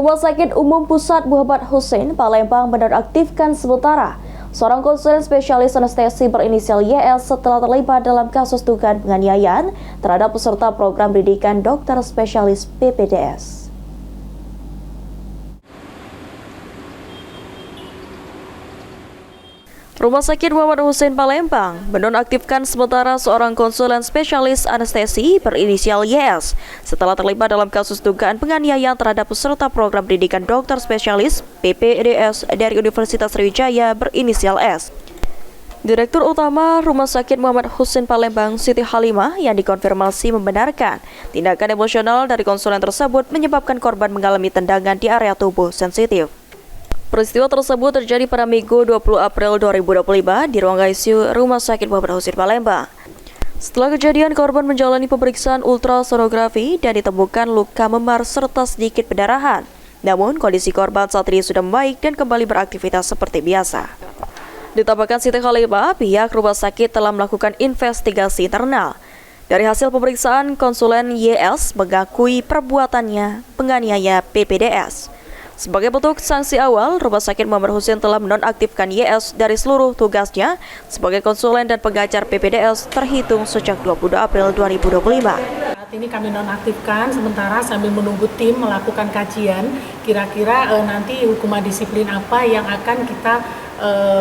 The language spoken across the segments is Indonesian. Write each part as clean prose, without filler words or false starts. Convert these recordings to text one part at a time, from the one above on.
Rumah Sakit Umum Pusat Muhammad Hussein Palembang menonaktifkan sementara seorang konsultan spesialis anestesi berinisial YS setelah terlibat dalam kasus dugaan penganiayaan terhadap peserta program pendidikan dokter spesialis PPDS. Rumah Sakit Muhammad Hussein Palembang menonaktifkan sementara seorang konsulen spesialis anestesi berinisial YS setelah terlibat dalam kasus dugaan penganiayaan terhadap peserta program pendidikan dokter spesialis PPDS dari Universitas Sriwijaya berinisial S. Direktur Utama Rumah Sakit Muhammad Hussein Palembang, Siti Halimah, yang dikonfirmasi membenarkan tindakan emosional dari konsulen tersebut menyebabkan korban mengalami tendangan di area tubuh sensitif. Peristiwa tersebut terjadi pada Minggu 20 April 2025 di ruang ICU Rumah Sakit Muhammad Hussein Palembang. Setelah kejadian, korban menjalani pemeriksaan ultrasonografi dan ditemukan luka memar serta sedikit pendarahan. Namun, kondisi korban saat ini sudah membaik dan kembali beraktivitas seperti biasa. Ditambahkan Siti Halimah, pihak rumah sakit telah melakukan investigasi internal. Dari hasil pemeriksaan, konsulen YS mengakui perbuatannya penganiaya PPDS. Sebagai bentuk sanksi awal, Rumah Sakit Muhammad Hussein telah menonaktifkan YS dari seluruh tugasnya sebagai konsulen dan pengajar PPDS terhitung sejak 22 April 2025. Saat ini kami nonaktifkan sementara sambil menunggu tim melakukan kajian kira-kira nanti hukuman disiplin apa yang akan kita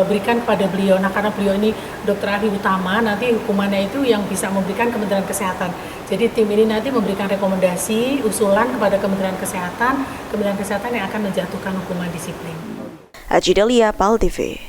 berikan kepada beliau. Nah, karena beliau ini dokter ahli utama, nanti hukumannya itu yang bisa memberikan Kementerian Kesehatan. Jadi tim ini nanti memberikan rekomendasi, usulan kepada Kementerian Kesehatan yang akan menjatuhkan hukuman disiplin. Haji Delia, PAL TV.